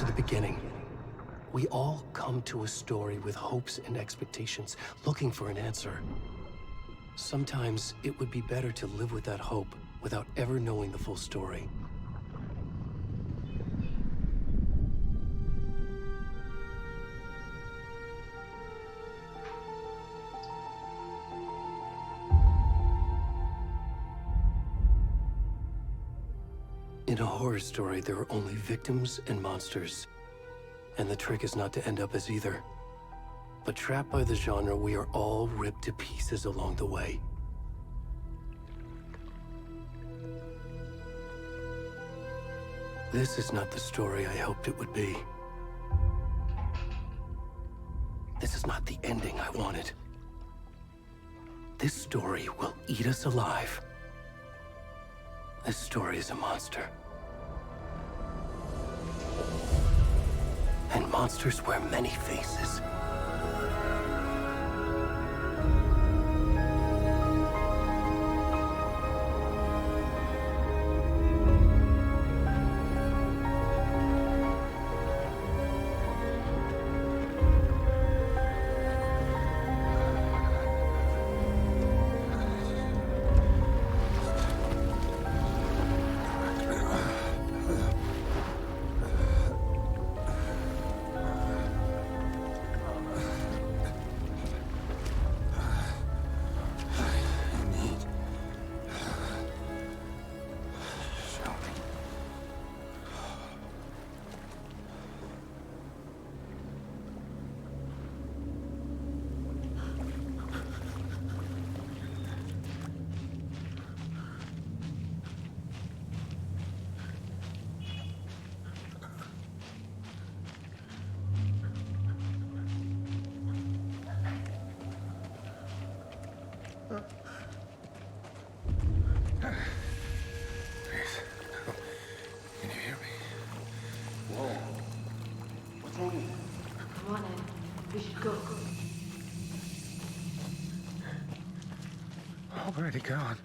to the beginning. We all come to a story with hopes and expectations, looking for an answer. Sometimes it would be better to live with that hope without ever knowing the full story. In a horror story, there are only victims and monsters. And the trick is not to end up as either. But trapped by the genre, we are all ripped to pieces along the way. This is not the story I hoped it would be. This is not the ending I wanted. This story will eat us alive. This story is a monster. And monsters wear many faces. Already gone.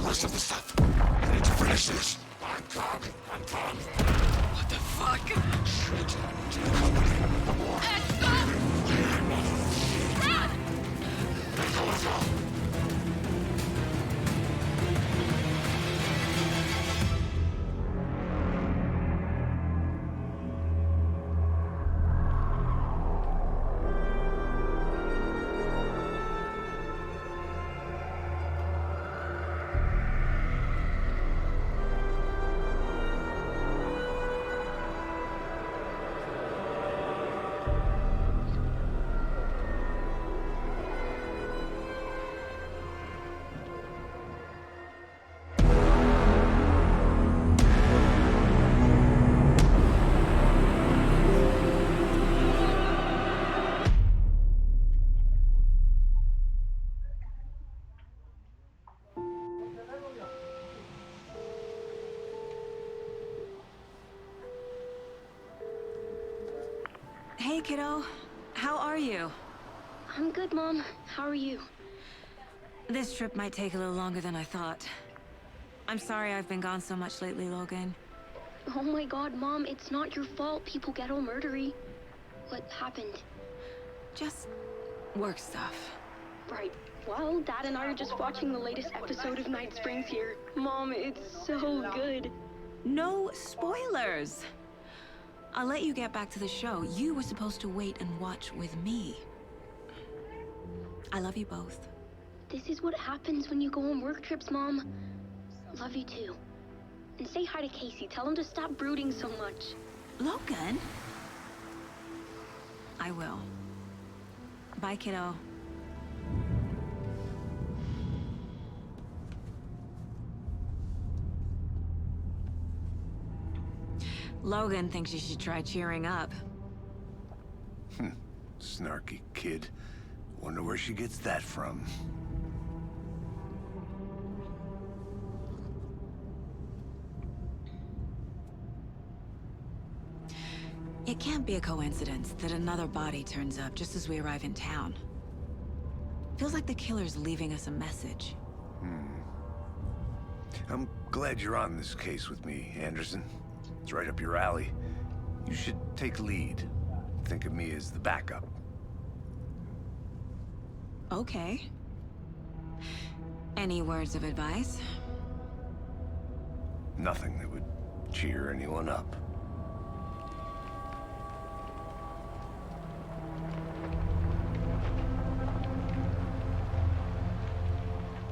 the rest of the stuff. I need to finish this. I'm coming. What the fuck? Shit. To the company. The more. Stop! Run! Let's go. Hey, kiddo. How are you? I'm good, Mom. How are you? This trip might take a little longer than I thought. I'm sorry I've been gone so much lately, Logan. Oh my god, Mom, it's not your fault people get all murdery. What happened? Just work stuff. Right. Well, Dad and I are just watching the latest episode of Night Springs here. Mom, it's so good. No spoilers! I'll let you get back to the show. You were supposed to wait and watch with me. I love you both. This is what happens when you go on work trips, Mom. Love you too. And say hi to Casey. Tell him to stop brooding so much. Logan? I will. Bye, kiddo. Logan thinks you should try cheering up. Snarky kid. Wonder where she gets that from. It can't be a coincidence that another body turns up just as we arrive in town. Feels like the killer's leaving us a message. I'm glad you're on this case with me, Anderson. It's right up your alley. You should take lead. Think of me as the backup. Okay. Any words of advice? Nothing that would cheer anyone up.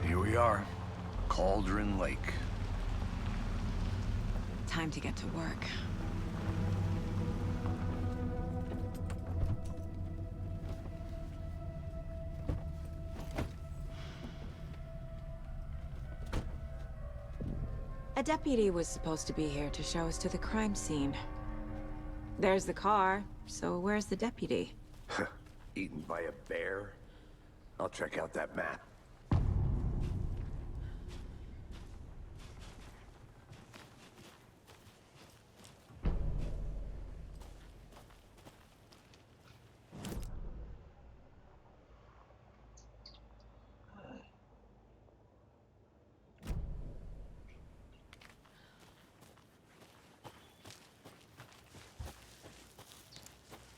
Here we are. Cauldron Lake. Time to get to work. A deputy was supposed to be here to show us to the crime scene. There's the car, so where's the deputy? Eaten by a bear? I'll check out that map.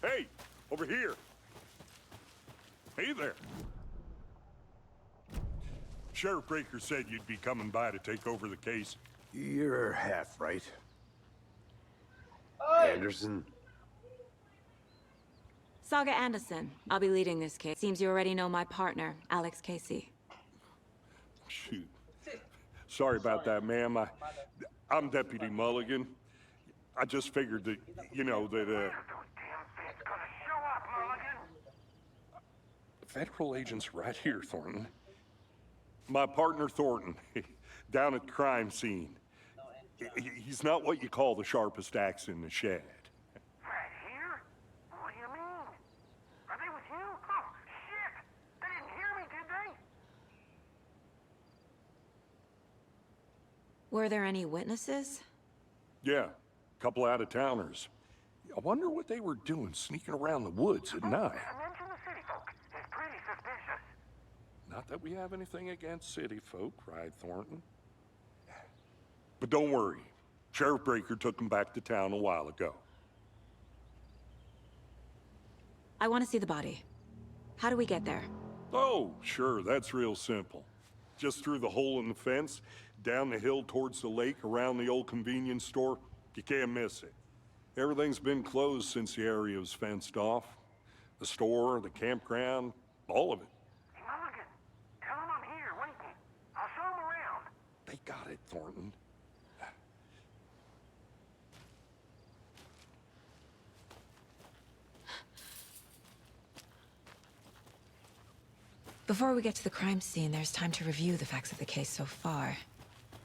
Hey, over here. Hey there. Sheriff Breaker said you'd be coming by to take over the case. You're half right. Anderson? Saga Anderson. I'll be leading this case. Seems you already know my partner, Alex Casey. Shoot. Sorry about that, ma'am. I'm Deputy Mulligan. I just figured that, you know, that, Federal agent's right here, Thornton. My partner, Thornton, down at the crime scene. He's not what you call the sharpest axe in the shed. Right here? What do you mean? Are they with you? Oh, shit! They didn't hear me, did they? Were there any witnesses? Yeah, a couple out-of-towners. I wonder what they were doing sneaking around the woods at night. Mention the city folk. It's pretty suspicious. Not that we have anything against city folk, cried Thornton. But don't worry. Sheriff Breaker took him back to town a while ago. I want to see the body. How do we get there? Oh, sure, that's real simple. Just through the hole in the fence, down the hill towards the lake, around the old convenience store. You can't miss it. Everything's been closed since the area was fenced off. The store, the campground, all of it. Hey, Mulligan, tell him I'm here, waiting. I'll show him around. They got it, Thornton. Before we get to the crime scene, there's time to review the facts of the case so far.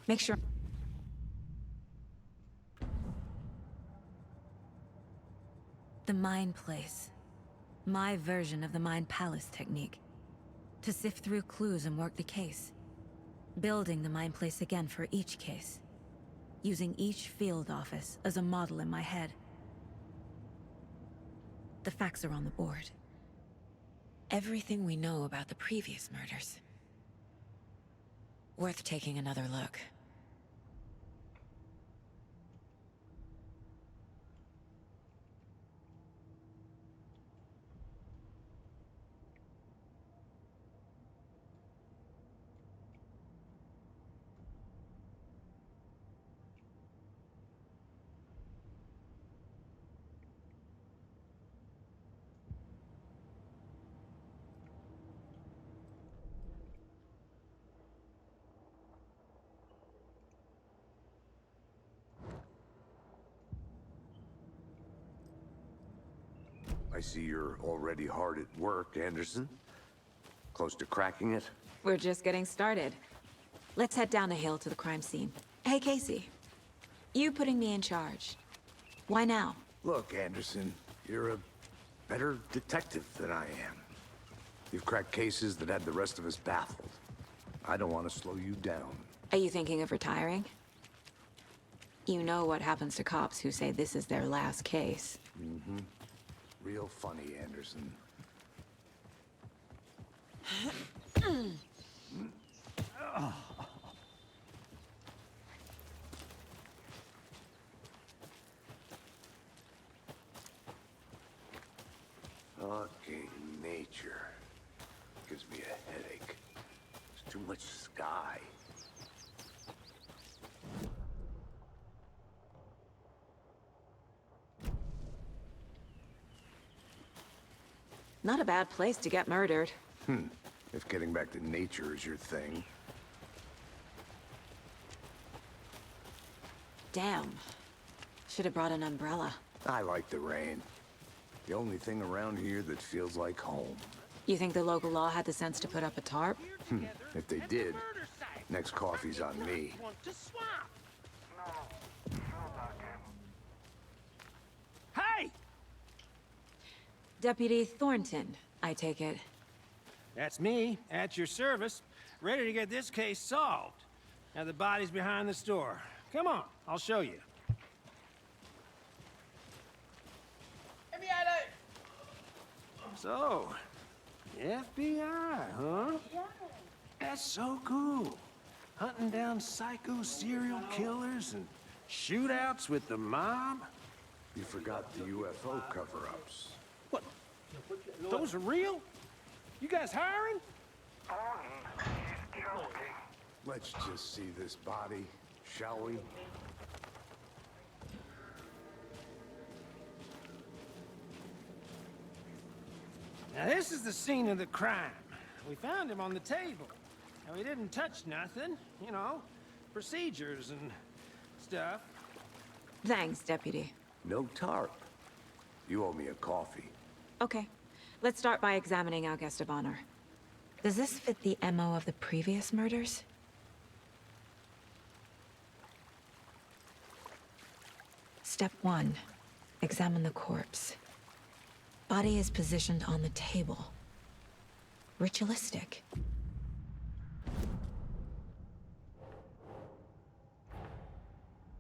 Make sure... The Mind Place. My version of the Mind Palace technique. To sift through clues and work the case. Building the Mind Place again for each case. Using each field office as a model in my head. The facts are on the board. Everything we know about the previous murders. Worth taking another look. I see you're already hard at work, Anderson. Close to cracking it? We're just getting started. Let's head down the hill to the crime scene. Hey, Casey. You putting me in charge. Why now? Look, Anderson, you're a better detective than I am. You've cracked cases that had the rest of us baffled. I don't want to slow you down. Are you thinking of retiring? You know what happens to cops who say this is their last case. Mm-hmm. Real funny, Anderson. Fucking nature. Gives me a headache. There's too much sky. Not a bad place to get murdered. If getting back to nature is your thing. Damn. Should have brought an umbrella. I like the rain. The only thing around here that feels like home. You think the local law had the sense to put up a tarp? If they did, next coffee's on me. Hey! Deputy Thornton, I take it. That's me, at your service, ready to get this case solved. Now the body's behind the store. Come on, I'll show you. So, FBI, huh? That's so cool. Hunting down psycho serial killers and shootouts with the mob. You forgot the UFO cover-ups. What? Those are real? You guys hiring? Let's just see this body, shall we? Now this is the scene of the crime. We found him on the table. And we didn't touch nothing, you know, procedures and stuff. Thanks, Deputy. No tarp. You owe me a coffee. Okay. Let's start by examining our guest of honor. Does this fit the MO of the previous murders? Step 1. Examine the corpse. Body is positioned on the table. Ritualistic.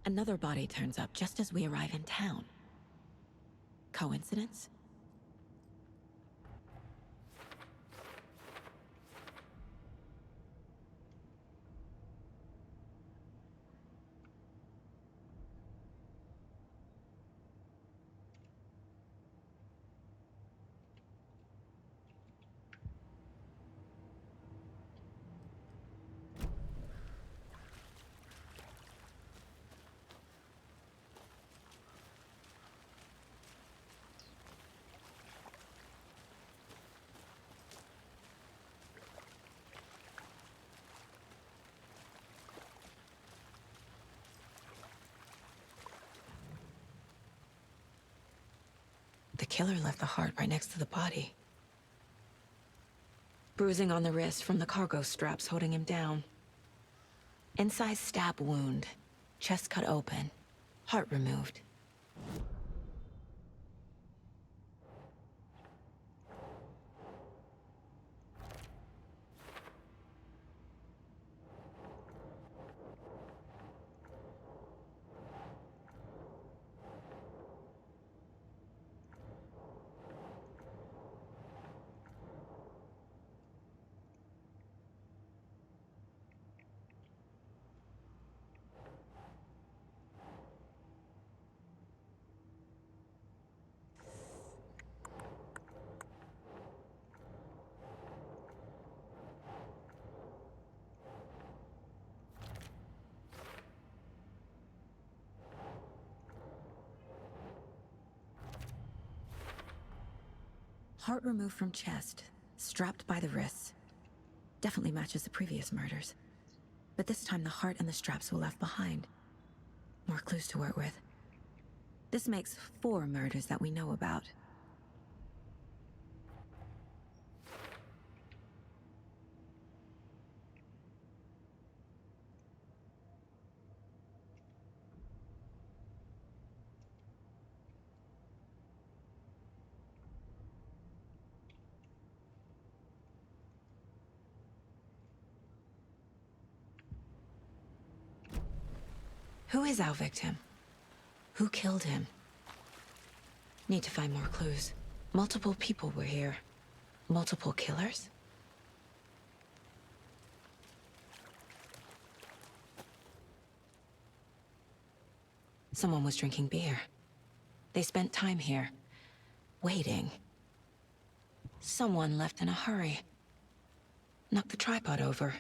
Another body turns up just as we arrive in town. Coincidence? killer left the heart right next to the body. Bruising on the wrist from the cargo straps holding him down. Inside stab wound, chest cut open, heart removed. Heart removed from chest, strapped by the wrists. Definitely matches the previous murders. But this time the heart and the straps were left behind. More clues to work with. This makes 4 murders that we know about. Who is our victim? Who killed him? Need to find more clues. Multiple people were here. Multiple killers? Someone was drinking beer. They spent time here, waiting. Someone left in a hurry. Knocked the tripod over.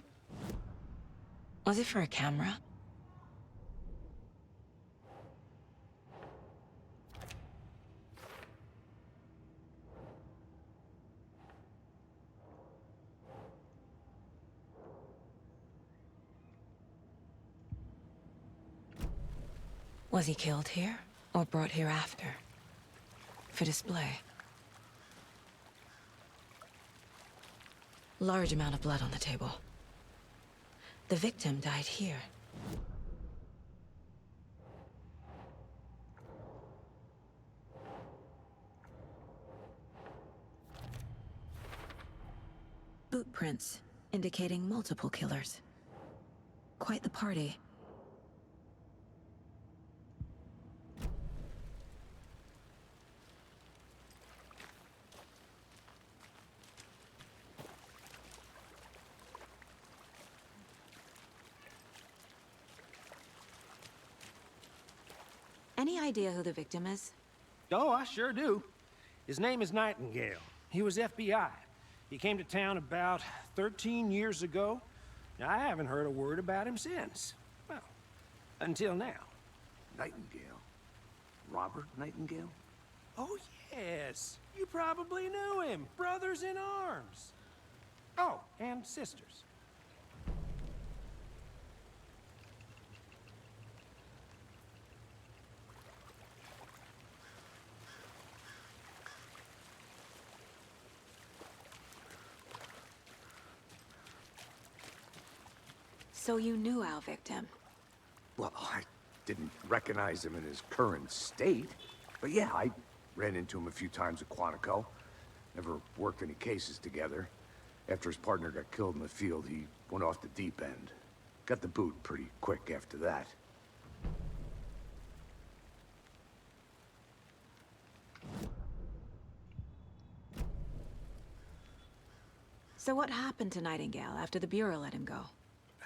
Was it for a camera? Was he killed here, or brought here after? For display. Large amount of blood on the table. The victim died here. Boot prints, indicating multiple killers. Quite the party. Any idea who the victim is? Oh, I sure do. His name is Nightingale. He was FBI. He came to town about 13 years ago. Now, I haven't heard a word about him since. Well, until now. Nightingale? Robert Nightingale? Oh, yes. You probably knew him. Brothers in arms. Oh, and sisters. So you knew our victim? Well, I didn't recognize him in his current state. But yeah, I ran into him a few times at Quantico. Never worked any cases together. After his partner got killed in the field, he went off the deep end. Got the boot pretty quick after that. So what happened to Nightingale after the Bureau let him go?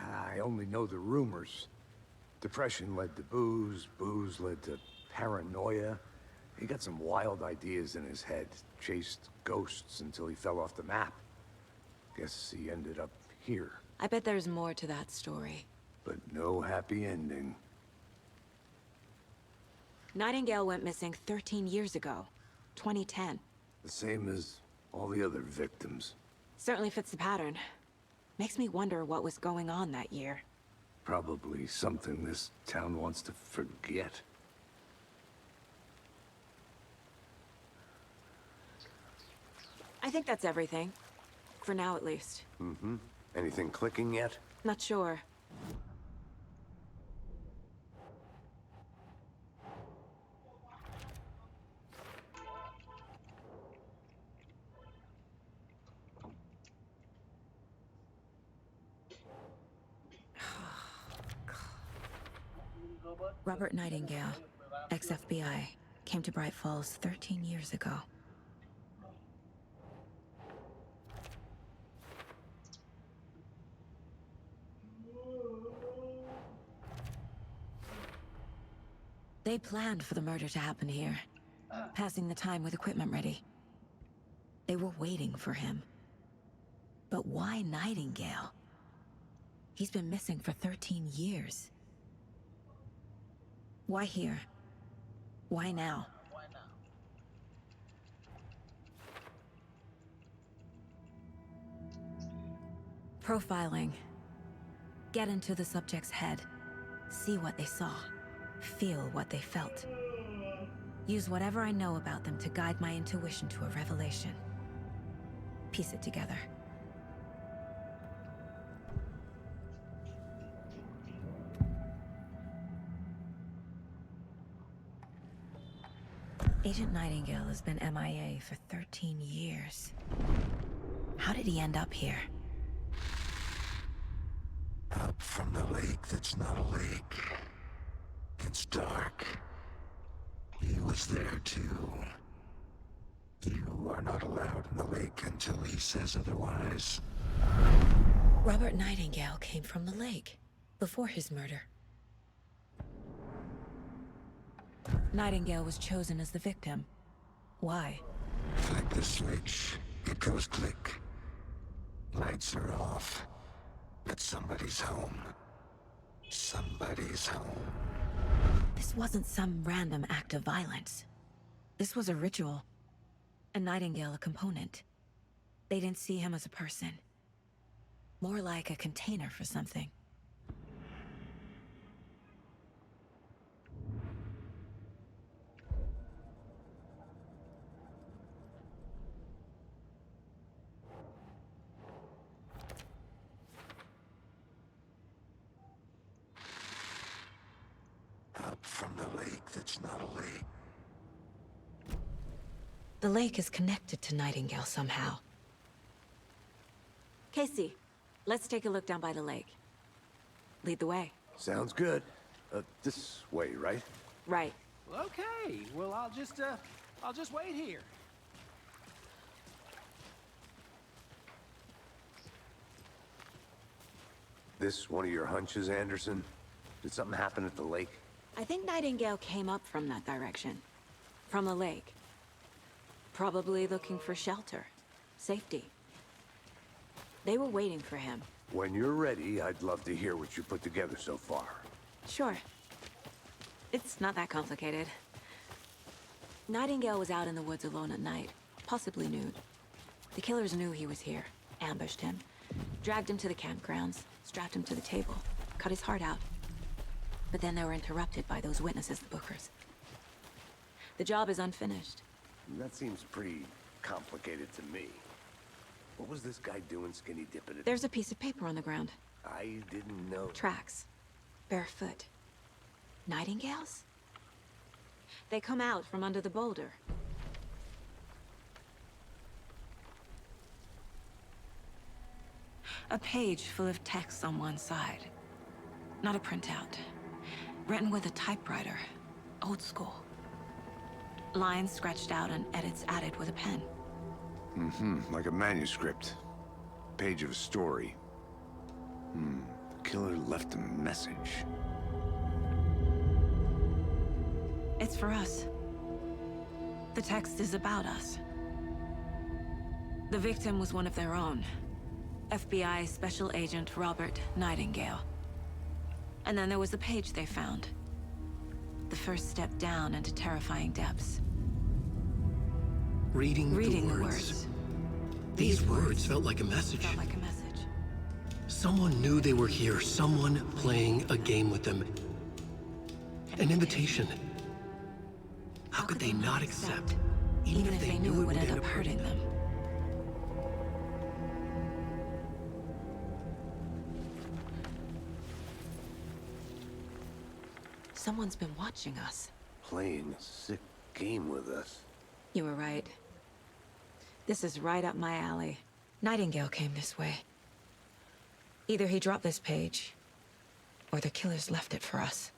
I only know the rumors. Depression led to booze, booze led to paranoia. He got some wild ideas in his head, chased ghosts until he fell off the map. Guess he ended up here. I bet there's more to that story. But no happy ending. Nightingale went missing 13 years ago, 2010. The same as all the other victims. Certainly fits the pattern. Makes me wonder what was going on that year. Probably something this town wants to forget. I think that's everything. For now, at least. Mm-hmm. Anything clicking yet? Not sure. Robert Nightingale, ex-FBI, came to Bright Falls 13 years ago. They planned for the murder to happen here, passing the time with equipment ready. They were waiting for him. But why Nightingale? He's been missing for 13 years. Why here? Why now? Profiling. Get into the subject's head. See what they saw. Feel what they felt. Use whatever I know about them to guide my intuition to a revelation. Piece it together. Agent Nightingale has been MIA for 13 years. How did he end up here? Up from the lake that's not a lake. It's dark. He was there too. You are not allowed in the lake until he says otherwise. Robert Nightingale came from the lake, before his murder. Nightingale was chosen as the victim. Why? Flick the switch. It goes click. Lights are off. But somebody's home. Somebody's home. This wasn't some random act of violence. This was a ritual. And Nightingale a component. They didn't see him as a person. More like a container for something. Up from the lake that's not a lake. The lake is connected to Nightingale somehow. Casey, let's take a look down by the lake. Lead the way. Sounds good. This way, right? Right. Okay, well, I'll just wait here. This one of your hunches, Anderson? Did something happen at the lake? I think Nightingale came up from that direction. From the lake. Probably looking for shelter. Safety. They were waiting for him. When you're ready, I'd love to hear what you put together so far. Sure. It's not that complicated. Nightingale was out in the woods alone at night, possibly nude. The killers knew he was here, ambushed him, dragged him to the campgrounds, strapped him to the table, cut his heart out. But then they were interrupted by those witnesses, the Bookers. The job is unfinished. That seems pretty complicated to me. What was this guy doing skinny dipping it? There's a piece of paper on the ground. I didn't know. Tracks. Barefoot. Nightingales? They come out from under the boulder. A page full of text on one side. Not a printout. Written with a typewriter. Old school. Lines scratched out and edits added with a pen. Mm-hmm, like a manuscript. Page of a story. The killer left a message. It's for us. The text is about us. The victim was one of their own. FBI Special Agent Robert Nightingale. And then there was the page they found. The first step down into terrifying depths. Reading the words. These words felt like a message. Felt like a message. Someone knew they were here. Someone playing a game with them. An invitation. How could they not accept? Even if they knew it would end up hurting them. Someone's been watching us. Playing a sick game with us. You were right. This is right up my alley. Nightingale came this way. Either he dropped this page, or the killers left it for us.